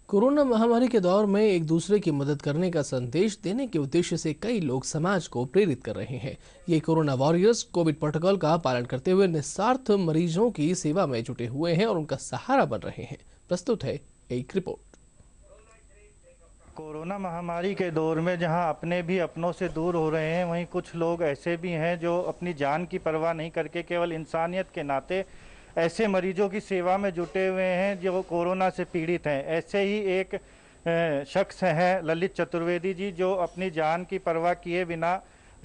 Corona महामारी के दौर में एक दूसरे की मदद करने का संदेश देने के उद्देश्य से कई लोग समाज को प्रेरित कर रहे हैं। ये कोरोना वॉरियर्स कोविड प्रोटोकॉल का पालन करते हुए निस्वार्थ मरीजों की सेवा में जुटे हुए हैं और उनका सहारा बन रहे हैं। प्रस्तुत है एक रिपोर्ट। कोरोना महामारी के दौर में जहां अपने भी अपनों से दूर हो रहे हैं, वहीं कुछ लोग ऐसे भी हैं जो अपनी जान की परवाह नहीं करके केवल इंसानियत के नाते ऐसे मरीजों की सेवा में जुटे हुए हैं जो कोरोना से पीड़ित हैं। ऐसे ही एक शख्स हैं ललित चतुर्वेदी जी, जो अपनी जान की परवाह किए बिना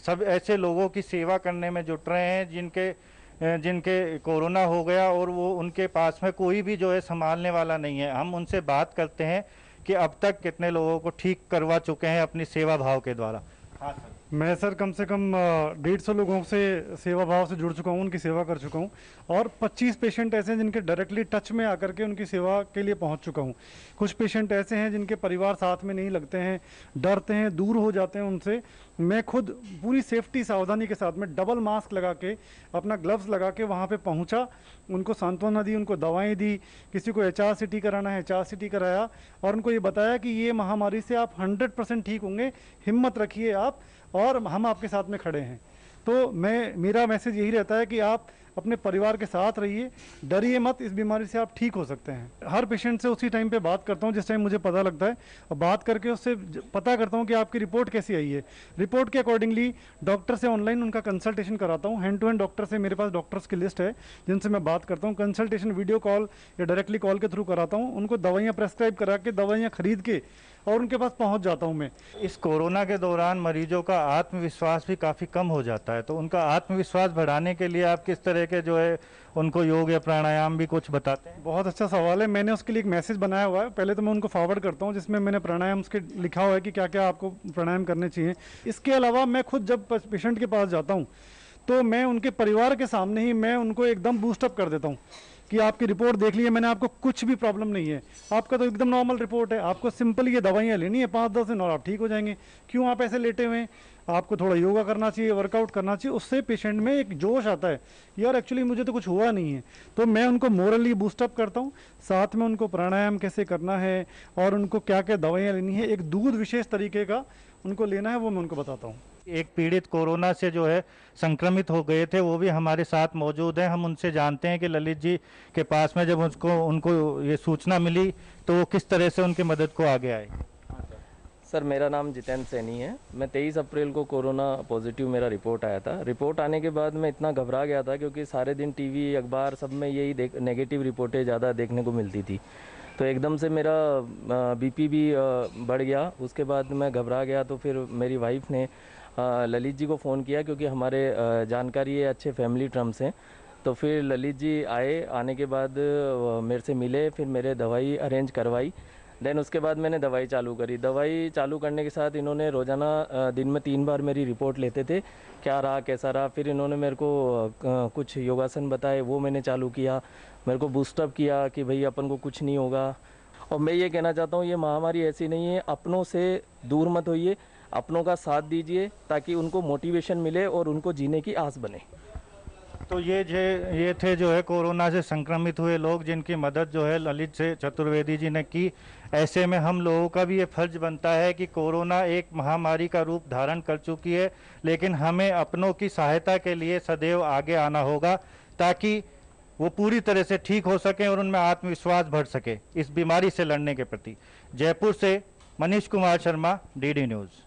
सब ऐसे लोगों की सेवा करने में जुट रहे हैं जिनके कोरोना हो गया और वो उनके पास में कोई भी जो है संभालने वाला नहीं है। हम उनसे बात करते हैं कि अब तक कितने लोगों को ठीक करवा चुके हैं अपनी सेवा भाव के द्वारा। हाँ सर। मैं सर कम से कम 150 लोगों से सेवा भाव से जुड़ चुका हूँ, उनकी सेवा कर चुका हूँ और 25 पेशेंट ऐसे हैं जिनके डायरेक्टली टच में आकर के उनकी सेवा के लिए पहुँच चुका हूँ। कुछ पेशेंट ऐसे हैं जिनके परिवार साथ में नहीं लगते हैं, डरते हैं, दूर हो जाते हैं उनसे। मैं खुद पूरी सेफ्टी सावधानी के साथ में डबल मास्क लगा के, अपना ग्लव्स लगा के वहाँ पे पहुँचा, उनको सांत्वना दी, उनको दवाएं दी, किसी को HRCT कराना है HRCT कराया और उनको ये बताया कि ये महामारी से आप 100% ठीक होंगे, हिम्मत रखिए आप, और हम आपके साथ में खड़े हैं। तो मेरा मैसेज यही रहता है कि आप अपने परिवार के साथ रहिए, डरिए मत, इस बीमारी से आप ठीक हो सकते हैं। हर पेशेंट से उसी टाइम पे बात करता हूँ जिस टाइम मुझे पता लगता है, और बात करके उससे पता करता हूँ कि आपकी रिपोर्ट कैसी आई है। रिपोर्ट के अकॉर्डिंगली डॉक्टर से ऑनलाइन उनका कंसल्टेशन कराता हूँ। हैंड टू हैंड डॉक्टर से, मेरे पास डॉक्टर्स की लिस्ट है जिनसे मैं बात करता हूँ। कंसल्टेशन वीडियो कॉल या डायरेक्टली कॉल के थ्रू कराता हूँ। उनको दवाइयाँ प्रेस्क्राइब करा के, दवाइयाँ खरीद के और उनके पास पहुंच जाता हूं मैं। इस कोरोना के दौरान मरीजों का आत्मविश्वास भी काफ़ी कम हो जाता है, तो उनका आत्मविश्वास बढ़ाने के लिए आप किस तरह के जो है उनको योग या प्राणायाम भी कुछ बताते हैं? बहुत अच्छा सवाल है। मैंने उसके लिए एक मैसेज बनाया हुआ है, पहले तो मैं उनको फॉरवर्ड करता हूं, जिसमें मैंने प्राणायाम के लिखा हुआ है कि क्या क्या आपको प्राणायाम करने चाहिए। इसके अलावा मैं खुद जब पेशेंट के पास जाता हूँ तो मैं उनके परिवार के सामने ही मैं उनको एकदम बूस्टअप कर देता हूँ कि आपकी रिपोर्ट देख ली है मैंने, आपको कुछ भी प्रॉब्लम नहीं है, आपका तो एकदम नॉर्मल रिपोर्ट है, आपको सिंपल ये दवाइयाँ लेनी है 5-10 दिन और आप ठीक हो जाएंगे। क्यों आप ऐसे लेटे हुए हैं? आपको थोड़ा योगा करना चाहिए, वर्कआउट करना चाहिए। उससे पेशेंट में एक जोश आता है, यार एक्चुअली मुझे तो कुछ हुआ नहीं है। तो मैं उनको मोरली बूस्टअप करता हूँ, साथ में उनको प्राणायाम कैसे करना है और उनको क्या क्या दवाइयाँ लेनी है, एक दूध विशेष तरीके का उनको लेना है, वो मैं उनको बताता हूँ। एक पीड़ित कोरोना से जो है संक्रमित हो गए थे, वो भी हमारे साथ मौजूद हैं। हम उनसे जानते हैं कि ललित जी के पास में जब उनको ये सूचना मिली तो वो किस तरह से उनकी मदद को आगे आए। सर, मेरा नाम जितेंद्र सैनी है। मैं 23 अप्रैल को कोरोना पॉजिटिव मेरा रिपोर्ट आया था। रिपोर्ट आने के बाद मैं इतना घबरा गया था क्योंकि सारे दिन टीवी अखबार सब में यही नेगेटिव रिपोर्टें ज़्यादा देखने को मिलती थी। तो एकदम से मेरा बीपी भी बढ़ गया। उसके बाद मैं घबरा गया, तो फिर मेरी वाइफ ने ललित जी को फ़ोन किया, क्योंकि हमारे जानकारी है, अच्छे फैमिली टर्म्स हैं। तो फिर ललित जी आने के बाद मेरे से मिले, फिर मेरे दवाई अरेंज करवाई। देन उसके बाद मैंने दवाई चालू करी। दवाई चालू करने के साथ इन्होंने रोज़ाना दिन में 3 बार मेरी रिपोर्ट लेते थे, क्या रहा कैसा रहा। फिर इन्होंने मेरे को कुछ योगासन बताए, वो मैंने चालू किया। मेरे को बूस्टअप किया कि भाई अपन को कुछ नहीं होगा। और मैं ये कहना चाहता हूँ, ये महामारी ऐसी नहीं है, अपनों से दूर मत होइए, अपनों का साथ दीजिए ताकि उनको मोटिवेशन मिले और उनको जीने की आस बने। तो ये थे जो है कोरोना से संक्रमित हुए लोग, जिनकी मदद जो है ललित से चतुर्वेदी जी ने की। ऐसे में हम लोगों का भी ये फर्ज बनता है कि कोरोना एक महामारी का रूप धारण कर चुकी है, लेकिन हमें अपनों की सहायता के लिए सदैव आगे आना होगा ताकि वो पूरी तरह से ठीक हो सकें और उनमें आत्मविश्वास बढ़ सके इस बीमारी से लड़ने के प्रति। जयपुर से मनीष कुमार शर्मा, DD न्यूज़।